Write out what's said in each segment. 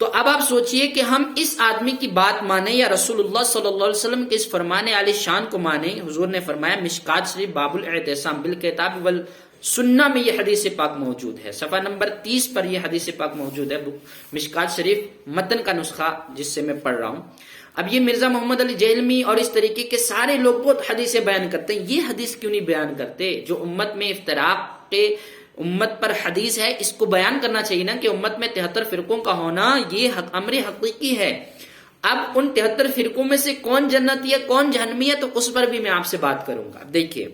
تو اب آپ سوچئے کہ ہم اس آدمی کی بات مانیں یا رسول اللہ صلی اللہ علیہ وسلم کے اس فرمان عالی شان کو مانیں. حضور نے فرمایا مشکات شریف باب الاعتصام بالکتاب والسنہ میں یہ حدیث پاک موجود ہے. صفحہ نمبر 30 پر یہ حدیث پاک موجود ہے. مشکات شریف متن کا نسخہ جس سے میں پڑھ رہا ہوں. اب یہ مرزا محمد علی جہلمی اور اس طریقے کے سارے لوگ بہت حدیثیں بیان کرتے ہیں. یہ حدیث کیوں نہیں بیان کرتے جو امت میں افتراق کے امت پر حدیث ہے؟ اس کو بیان کرنا چاہیے نا کہ امت میں 73 فرقوں کا ہونا یہ امر حقیقی ہے. اب ان 73 فرقوں میں سے کون جنتی ہے کون جہنمی ہے تو اس پر بھی میں آپ سے بات کروں گا. دیکھیے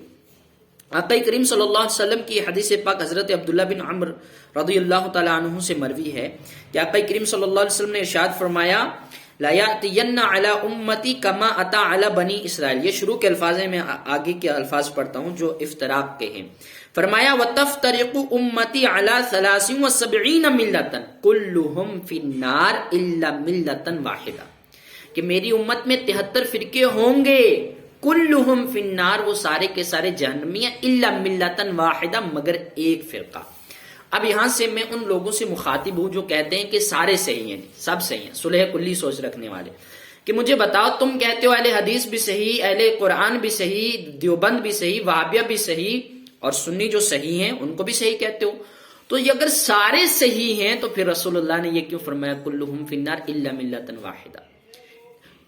آقا کریم صلی اللہ علیہ وسلم کی حدیث پاک حضرت عبداللہ بن عمر رضی اللہ تعالی عنہ سے مروی ہے کہ آقا کریم صلی اللہ علیہ وسلم نے ارشاد فرمایا لا یأتین علی امتی کما اتی علی بنی اسرائیل. یہ شروع کے الفاظ ہیں, میں آگے کے الفاظ پڑھتا ہوں جو افتراق کے ہیں. فرمایا وَتَفْتَرِقُ أُمَّتِي عَلَى 73 مِلَّةً كُلُّهُمْ فِي النَّارِ إِلَّا مِلَّةً وَاحِدَةً کہ میری امت میں 73 فرقے ہوں گے. كُلُّهُمْ فِي النَّارِ وہ سارے کے سارے جہنمی ہیں. إِلَّا مِلَّةً وَاحِدَةً مگر ایک فرقہ. اب یہاں سے میں ان لوگوں سے مخاطب ہوں جو کہتے ہیں کہ سارے صحیح ہیں, سب صحیح ہیں, صلح کلی سوچ رکھنے والے, کہ مجھے بتاؤ تم کہتے ہو اہل حدیث بھی صحیح, اہل قرآن بھی صحیح, دیوبند بھی صحیح, وہابیہ بھی صحیح اور سنی جو صحیح ہیں ان کو بھی صحیح کہتے ہو. تو یہ اگر سارے صحیح ہیں تو پھر رسول اللہ نے یہ کیوں فرمایا کلہم فی النار الا ملۃ واحدہ؟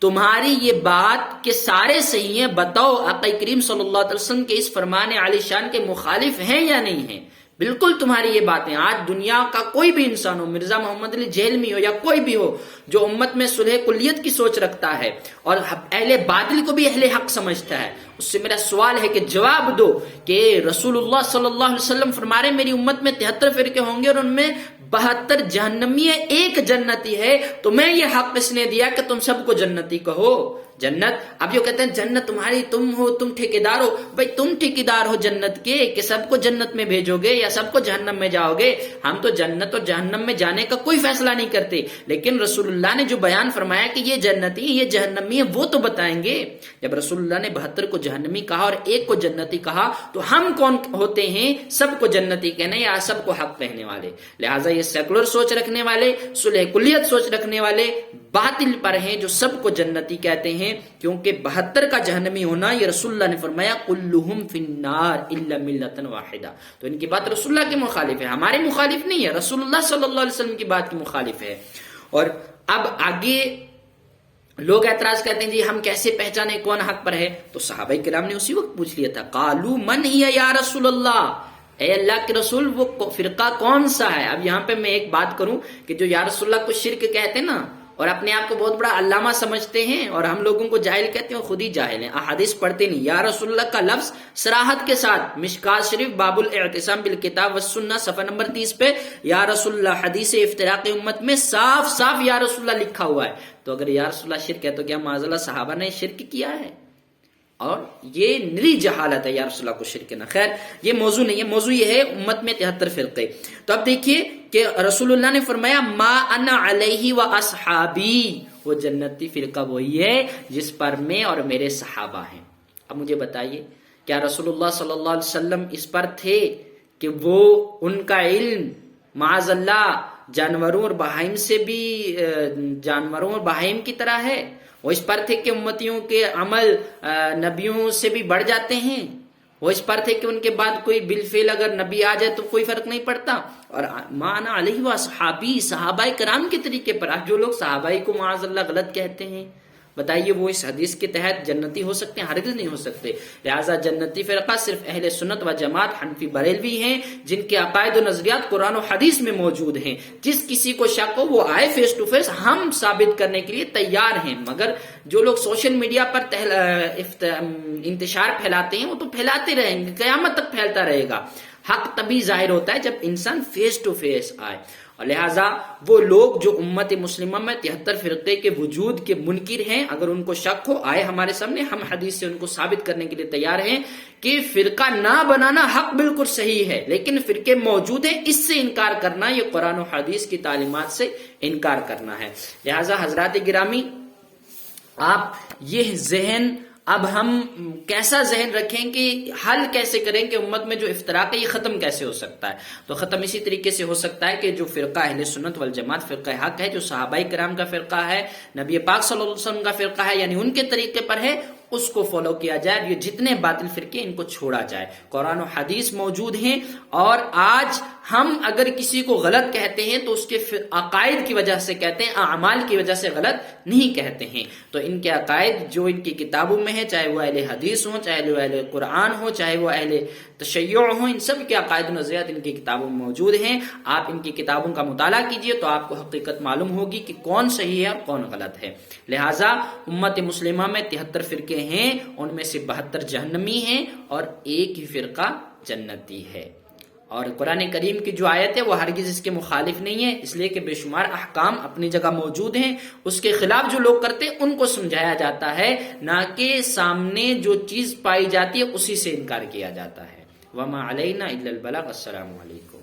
تمہاری یہ بات کہ سارے صحیح ہیں, بتاؤ آقا کریم صلی اللہ علیہ وسلم کے اس فرمان عالی شان کے مخالف ہیں یا نہیں ہیں؟ بالکل تمہاری یہ باتیں آج دنیا کا کوئی بھی انسان ہو, مرزا محمد علی جہلمی ہو یا کوئی بھی ہو جو امت میں صلح کلیت کی سوچ رکھتا ہے اور اہل باطل کو بھی اہل حق سمجھتا ہے, اس سے میرا سوال ہے کہ جواب دو کہ رسول اللہ صلی اللہ علیہ وسلم فرما رہے میری امت میں 73 فرقے ہوں گے اور ان میں 72 جہنمی ہے, ایک جنتی ہے. تو میں یہ حق کس نے دیا کہ تم سب کو جنتی کہو؟ جنت, اب جو کہتے ہیں جنت تمہاری, تم ہو, تم ٹھیکیدار ہو. بھائی تم ٹھیکیدار ہو جنت کے کہ سب کو جنت میں بھیجو گے یا سب کو جہنم میں جاؤ گے؟ ہم تو جنت اور جہنم میں جانے کا کوئی فیصلہ نہیں کرتے, لیکن رسول اللہ نے جو بیان فرمایا کہ یہ جنتی یہ جہنمی ہے وہ تو بتائیں گے. جب رسول اللہ نے 72 کو جہنمی کہا اور ایک کو جنتی کہا تو ہم کون ہوتے ہیں سب کو جنتی کہنے یا سب کو حق کہنے والے؟ لہٰذا یہ سیکولر سوچ رکھنے والے, صلح کلیت سوچ رکھنے والے باطل پر ہیں جو سب کو جنتی کہتے ہیں, کیونکہ 72 کا جہنمی ہونا یہ رسول اللہ نے فرمایا کلہم فی النار الا ملۃ واحدہ. تو ان کی بات رسول اللہ کے مخالف ہے, ہمارے مخالف نہیں ہے, رسول اللہ صلی اللہ علیہ وسلم کی بات کی مخالف ہے. اور اب آگے لوگ اعتراض کرتے ہیں جی ہم کیسے پہچانے کون حق پر ہے؟ تو صحابہ کرام نے اسی وقت پوچھ لیا تھا, قالوا من ہی یا رسول اللہ, اے اللہ کے رسول وہ فرقہ کون سا ہے؟ اب یہاں پہ میں ایک بات کروں کہ جو یا رسول اللہ کو شرک کہتے ہیں نا اور اپنے آپ کو بہت بڑا علامہ سمجھتے ہیں اور ہم لوگوں کو جاہل کہتے ہیں, خود ہی جاہل ہیں, احادیث پڑھتے نہیں. یا رسول اللہ کا لفظ صراحت کے ساتھ مشکات شریف باب الاعتصام بالکتاب والسنہ صفحہ نمبر 30 پہ یا رسول اللہ حدیث افتراق امت میں صاف صاف یا رسول اللہ لکھا ہوا ہے. تو اگر یا رسول اللہ شرک ہے تو کیا معاذ اللہ صحابہ نے شرک کیا ہے؟ اور یہ نری جہالت ہے یا رسول اللہ کو شرک نہ. خیر یہ موضوع نہیں ہے, موضوع یہ ہے امت میں 73 فرقے. تو اب دیکھیے کہ رسول اللہ نے فرمایا ما انا علیہ و اصحابی, وہ جنتی فرقہ وہی ہے جس پر میں اور میرے صحابہ ہیں. اب مجھے بتائیے کیا رسول اللہ صلی اللہ علیہ وسلم اس پر تھے کہ وہ ان کا علم معاذ اللہ جانوروں اور بہائم سے بھی جانوروں اور بہائم کی طرح ہے؟ وہ اس پر تھے کہ امتیوں کے عمل نبیوں سے بھی بڑھ جاتے ہیں؟ وہ اس پر تھے کہ ان کے بعد کوئی بالفعل اگر نبی آ جائے تو کوئی فرق نہیں پڑتا؟ اور مانا علیہ و صحابی, صحابہ کرام کے طریقے پر. آج جو لوگ صحابہ کو معاذ اللہ غلط کہتے ہیں, بتائیے وہ اس حدیث کے تحت جنتی ہو سکتے ہیں؟ ہرگز نہیں ہو سکتے. لہٰذا جنتی فرقہ صرف اہل سنت و جماعت حنفی بریلوی ہیں جن کے عقائد و نظریات قرآن و حدیث میں موجود ہیں. جس کسی کو شک ہو وہ آئے فیس ٹو فیس, ہم ثابت کرنے کے لیے تیار ہیں. مگر جو لوگ سوشل میڈیا پر انتشار پھیلاتے ہیں وہ تو پھیلاتے رہیں گے, قیامت تک پھیلتا رہے گا. حق تبھی ظاہر ہوتا ہے جب انسان فیس ٹو فیس آئے. اور لہٰذا وہ لوگ جو امت مسلمہ میں 73 فرقے کے وجود کے منکر ہیں, اگر ان کو شک ہو آئے ہمارے سامنے, ہم حدیث سے ان کو ثابت کرنے کے لیے تیار ہیں کہ فرقہ نہ بنانا حق بالکل صحیح ہے, لیکن فرقے موجود ہیں اس سے انکار کرنا یہ قرآن و حدیث کی تعلیمات سے انکار کرنا ہے. لہٰذا حضرات گرامی آپ یہ ذہن اب ہم کیسا ذہن رکھیں کہ حل کیسے کریں کہ امت میں جو افتراق ہے یہ ختم کیسے ہو سکتا ہے؟ تو ختم اسی طریقے سے ہو سکتا ہے کہ جو فرقہ اہل سنت والجماعت فرقہ حق ہے، جو صحابہ کرام کا فرقہ ہے، نبی پاک صلی اللہ علیہ وسلم کا فرقہ ہے، یعنی ان کے طریقے پر ہے، اس کو فالو کیا جائے. یہ جتنے باطل فرقے ان کو چھوڑا جائے. قرآن و حدیث موجود ہیں، اور آج ہم اگر کسی کو غلط کہتے ہیں تو اس کے عقائد کی وجہ سے کہتے ہیں، اعمال کی وجہ سے غلط نہیں کہتے ہیں. تو ان کے عقائد جو ان کی کتابوں میں ہے، چاہے وہ اہل حدیث ہوں، چاہے وہ اہل قرآن ہو، چاہے وہ اہل تشیع ہوں، ان سب کے عقائد و نظریات ان کی کتابوں میں موجود ہیں. آپ ان کی کتابوں کا مطالعہ کیجئے تو آپ کو حقیقت معلوم ہوگی کہ کون صحیح ہے اور کون غلط ہے. لہٰذا امت مسلمہ میں 73 فرقے ہیں، ان میں سے 72 جہنمی ہیں اور ایک ہی فرقہ جنتی ہے. اور قرآن کریم کی جو آیت ہے وہ ہرگز اس کے مخالف نہیں ہے، اس لیے کہ بے شمار احکام اپنی جگہ موجود ہیں. اس کے خلاف جو لوگ کرتے ہیں ان کو سمجھایا جاتا ہے، نہ کہ سامنے جو چیز پائی جاتی ہے اسی سے انکار کیا جاتا ہے. وما علینا الا البلاغ. السلام علیکم.